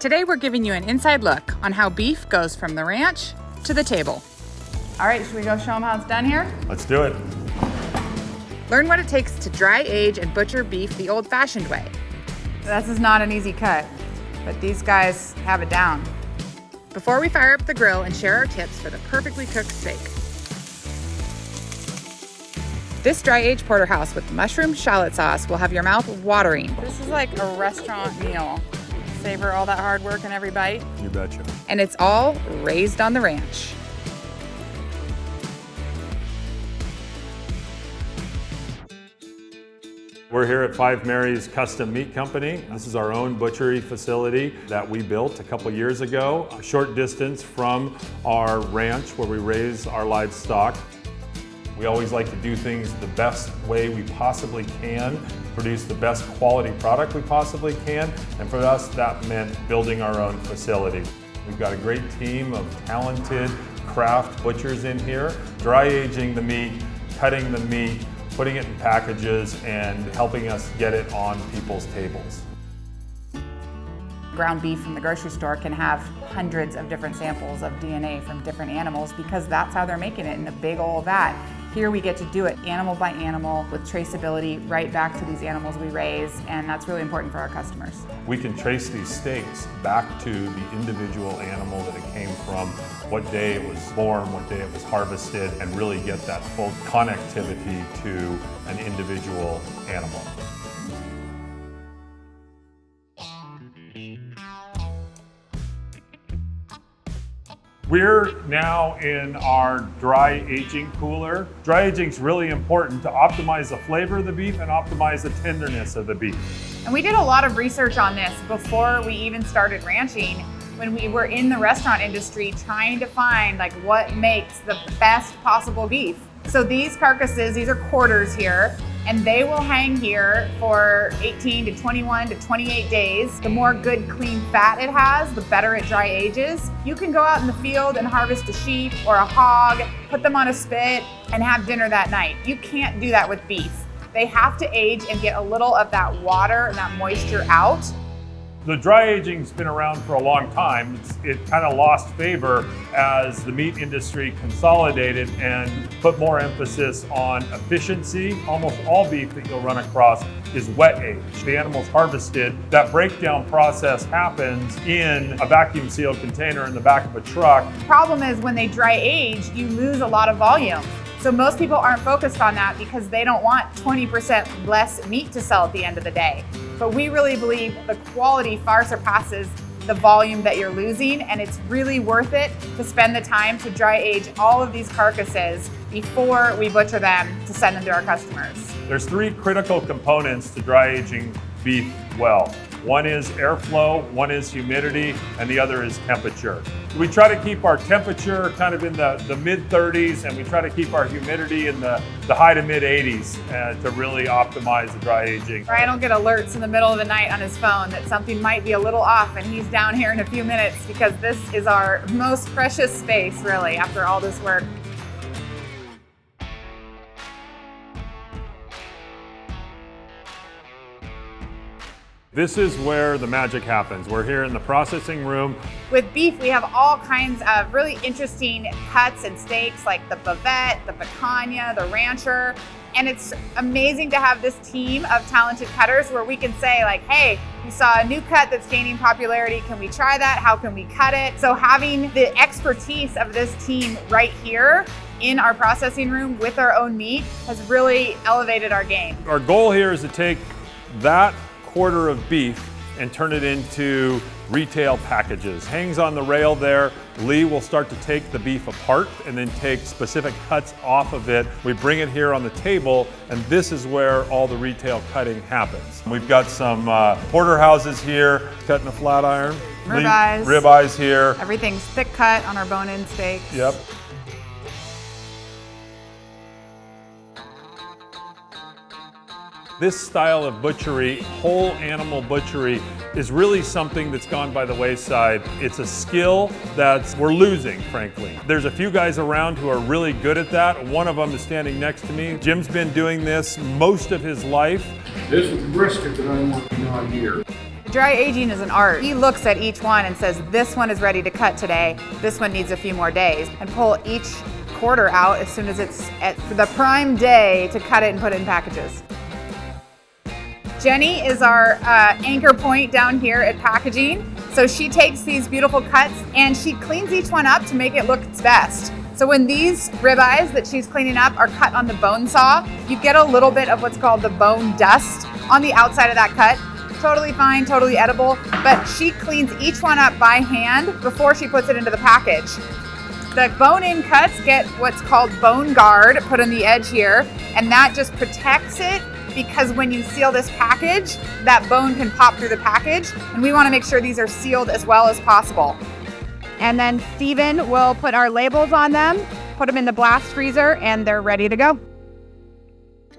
Today we're giving you an inside look on how beef goes from the ranch to the table. All right, should we go show them how it's done here? Let's do it. Learn what it takes to dry age and butcher beef the old-fashioned way. This is not an easy cut, but these guys have it down. Before we fire up the grill and share our tips for the perfectly cooked steak. This dry-aged porterhouse with mushroom-shallot sauce will have your mouth watering. This is like a restaurant meal. Savor all that hard work in every bite. You betcha. And it's all raised on the ranch. We're here at Five Mary's Custom Meat Company. This is our own butchery facility that we built a couple years ago, a short distance from our ranch where we raise our livestock. We always like to do things the best way we possibly can, produce the best quality product we possibly can, and for us that meant building our own facility. We've got a great team of talented craft butchers in here, dry aging the meat, cutting the meat, putting it in packages, and helping us get it on people's tables. Ground beef from the grocery store can have hundreds of different samples of DNA from different animals because that's how they're making it in a big old vat. Here we get to do it animal by animal with traceability right back to these animals we raise, and that's really important for our customers. We can trace these steaks back to the individual animal that it came from, what day it was born, what day it was harvested, and really get that full connectivity to an individual animal. We're now in our dry aging cooler. Dry aging is really important to optimize the flavor of the beef and optimize the tenderness of the beef. And we did a lot of research on this before we even started ranching, when we were in the restaurant industry trying to find like what makes the best possible beef. So these carcasses, these are quarters here, and they will hang here for 18 to 21 to 28 days. The more good, clean fat it has, the better it dry ages. You can go out in the field and harvest a sheep or a hog, put them on a spit, and have dinner that night. You can't do that with beef. They have to age and get a little of that water and that moisture out. The dry aging's been around for a long time. It kind of lost favor as the meat industry consolidated and put more emphasis on efficiency. Almost all beef that you'll run across is wet aged. The animal's harvested. That breakdown process happens in a vacuum sealed container in the back of a truck. The problem is when they dry age, you lose a lot of volume. So most people aren't focused on that because they don't want 20% less meat to sell at the end of the day. But we really believe the quality far surpasses the volume that you're losing, and it's really worth it to spend the time to dry age all of these carcasses before we butcher them to send them to our customers. There's three critical components to dry aging beef well. One is airflow, one is humidity, and the other is temperature. We try to keep our temperature kind of in the mid-30s, and we try to keep our humidity in the high to mid-80s to really optimize the dry aging. Ryan will get alerts in the middle of the night on his phone that something might be a little off, and he's down here in a few minutes because this is our most precious space, really, after all this work. This is where the magic happens. We're here in the processing room. With beef, we have all kinds of really interesting cuts and steaks like the bavette, the picanha, the rancher. And it's amazing to have this team of talented cutters where we can say like, hey, we saw a new cut that's gaining popularity. Can we try that? How can we cut it? So having the expertise of this team right here in our processing room with our own meat has really elevated our game. Our goal here is to take that quarter of beef and turn it into retail packages. Hangs on the rail there. Lee will start to take the beef apart and then take specific cuts off of it. We bring it here on the table, and this is where all the retail cutting happens. We've got some porterhouses here, cutting a flat iron. Rib eyes here. Everything's thick cut on our bone-in steaks. Yep. This style of butchery, whole animal butchery, is really something that's gone by the wayside. It's a skill that we're losing, frankly. There's a few guys around who are really good at that. One of them is standing next to me. Jim's been doing this most of his life. This is brisket that I'm working on here. Dry aging is an art. He looks at each one and says, this one is ready to cut today, this one needs a few more days, and pull each quarter out as soon as it's at the prime day to cut it and put it in packages. Jenny is our anchor point down here at packaging. So she takes these beautiful cuts and she cleans each one up to make it look its best. So when these ribeyes that she's cleaning up are cut on the bone saw, you get a little bit of what's called the bone dust on the outside of that cut. Totally fine, totally edible, but she cleans each one up by hand before she puts it into the package. The bone-in cuts get what's called bone guard put on the edge here, and that just protects it because when you seal this package, that bone can pop through the package, and we want to make sure these are sealed as well as possible. And then Steven will put our labels on them, put them in the blast freezer, and they're ready to go.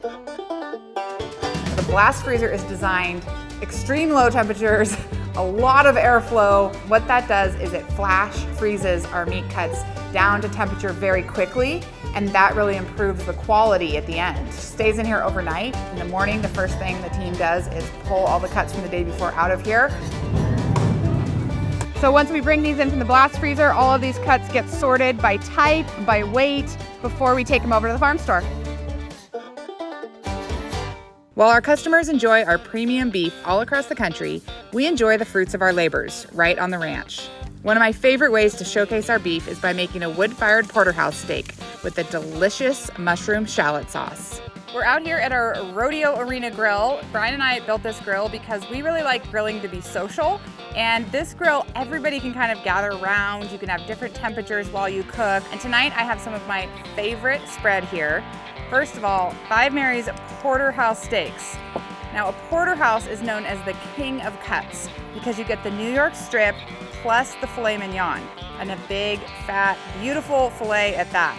The blast freezer is designed extreme low temperatures, a lot of airflow. What that does is it flash freezes our meat cuts down to temperature very quickly, and that really improves the quality at the end. It stays in here overnight. In the morning, the first thing the team does is pull all the cuts from the day before out of here. So once we bring these in from the blast freezer, all of these cuts get sorted by type, by weight, before we take them over to the farm store. While our customers enjoy our premium beef all across the country, we enjoy the fruits of our labors right on the ranch. One of my favorite ways to showcase our beef is by making a wood-fired porterhouse steak with a delicious mushroom-shallot sauce. We're out here at our Rodeo Arena grill. Brian and I built this grill because we really like grilling to be social. And this grill, everybody can kind of gather around. You can have different temperatures while you cook. And tonight I have some of my favorite spread here. First of all, Five Mary's Porterhouse steaks. Now a porterhouse is known as the king of cuts because you get the New York strip plus the filet mignon and a big, fat, beautiful filet at that.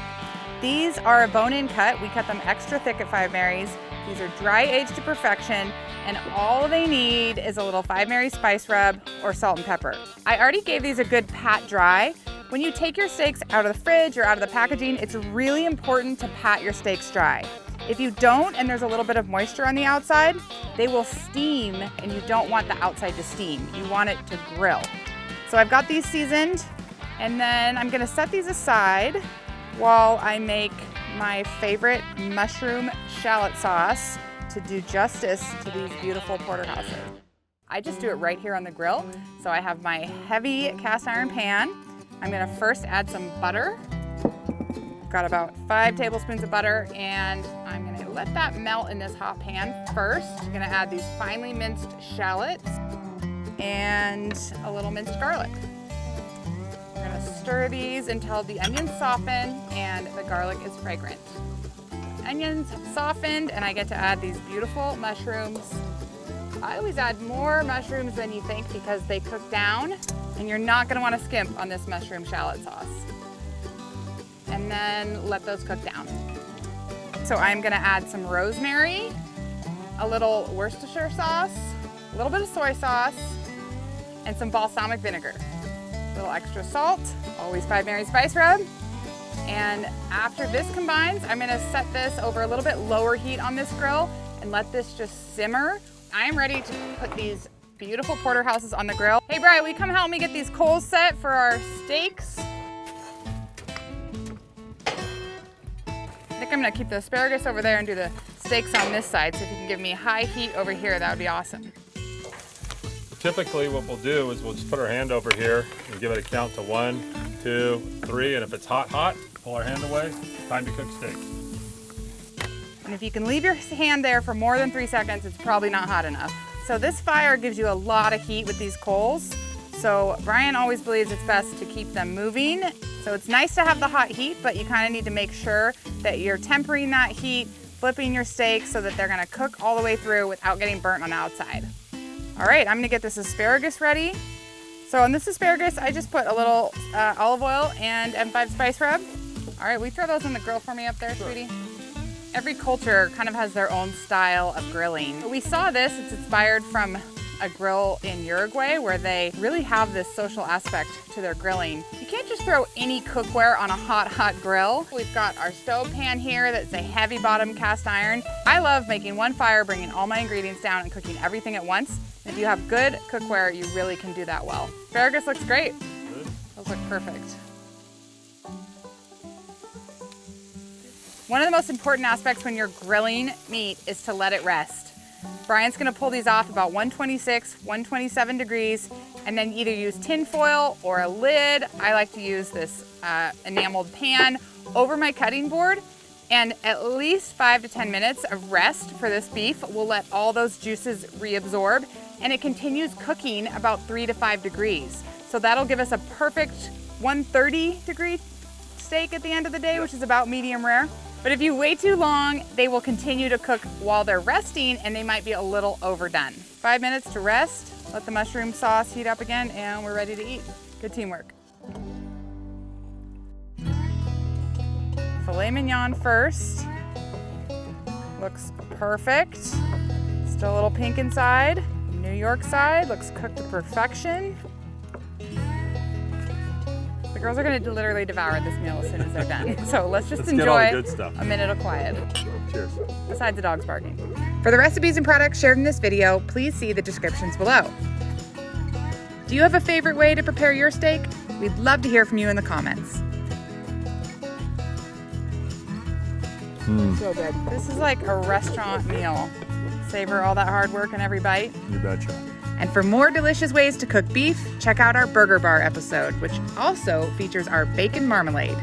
These are a bone-in cut. We cut them extra thick at Five Mary's. These are dry aged to perfection, and all they need is a little Five Mary's spice rub or salt and pepper. I already gave these a good pat dry. When you take your steaks out of the fridge or out of the packaging, it's really important to pat your steaks dry. If you don't and there's a little bit of moisture on the outside, they will steam, and you don't want the outside to steam. You want it to grill. So I've got these seasoned, and then I'm gonna set these aside while I make my favorite mushroom-shallot sauce to do justice to these beautiful porterhouses. I just do it right here on the grill. So I have my heavy cast iron pan. I'm gonna first add some butter. Got about 5 tablespoons of butter, and I'm gonna let that melt in this hot pan first. I'm gonna add these finely minced shallots and a little minced garlic. We're gonna stir these until the onions soften and the garlic is fragrant. Onions have softened, and I get to add these beautiful mushrooms. I always add more mushrooms than you think because they cook down, and you're not gonna wanna skimp on this mushroom shallot sauce. And then let those cook down. So I'm gonna add some rosemary, a little Worcestershire sauce, a little bit of soy sauce, and some balsamic vinegar. A little extra salt, always Five Mary's spice rub. And after this combines, I'm gonna set this over a little bit lower heat on this grill and let this just simmer. I am ready to put these beautiful porterhouses on the grill. Hey Brian, will you come help me get these coals set for our steaks? I think I'm gonna keep the asparagus over there and do the steaks on this side. So if you can give me high heat over here, that would be awesome. Typically what we'll do is we'll just put our hand over here and give it a count to 1, 2, 3, and if it's hot, pull our hand away, time to cook steaks. And if you can leave your hand there for more than 3 seconds, it's probably not hot enough. So this fire gives you a lot of heat with these coals. So Brian always believes it's best to keep them moving. So it's nice to have the hot heat, but you kind of need to make sure that you're tempering that heat, flipping your steaks so that they're gonna cook all the way through without getting burnt on the outside. All right, I'm gonna get this asparagus ready. So on this asparagus, I just put a little olive oil and M5 spice rub. All right, will you throw those in the grill for me up there, sweetie? Every culture kind of has their own style of grilling. We saw this, it's inspired from a grill in Uruguay where they really have this social aspect to their grilling. You can't just throw any cookware on a hot grill. We've got our stove pan here that's a heavy bottom cast iron. I love making one fire, bringing all my ingredients down and cooking everything at once. If you have good cookware, you really can do that well. Asparagus looks great. Those look perfect. One of the most important aspects when you're grilling meat is to let it rest. Brian's gonna pull these off about 126, 127 degrees, and then either use tin foil or a lid. I like to use this enameled pan over my cutting board, and at least 5 to 10 minutes of rest for this beef will let all those juices reabsorb, and it continues cooking about 3 to 5 degrees. So that'll give us a perfect 130 degree steak at the end of the day, which is about medium rare. But if you wait too long, they will continue to cook while they're resting and they might be a little overdone. 5 minutes to rest, let the mushroom sauce heat up again, and we're ready to eat. Good teamwork. Filet mignon first. Looks perfect. Still a little pink inside. New York side looks cooked to perfection. The girls are gonna literally devour this meal as soon as they're done. So let's just enjoy a minute of quiet. Cheers. Besides the dogs barking. For the recipes and products shared in this video, please see the descriptions below. Do you have a favorite way to prepare your steak? We'd love to hear from you in the comments. So good. This is like a restaurant meal. Savor all that hard work in every bite. You betcha. And for more delicious ways to cook beef, check out our Burger Bar episode, which also features our bacon marmalade.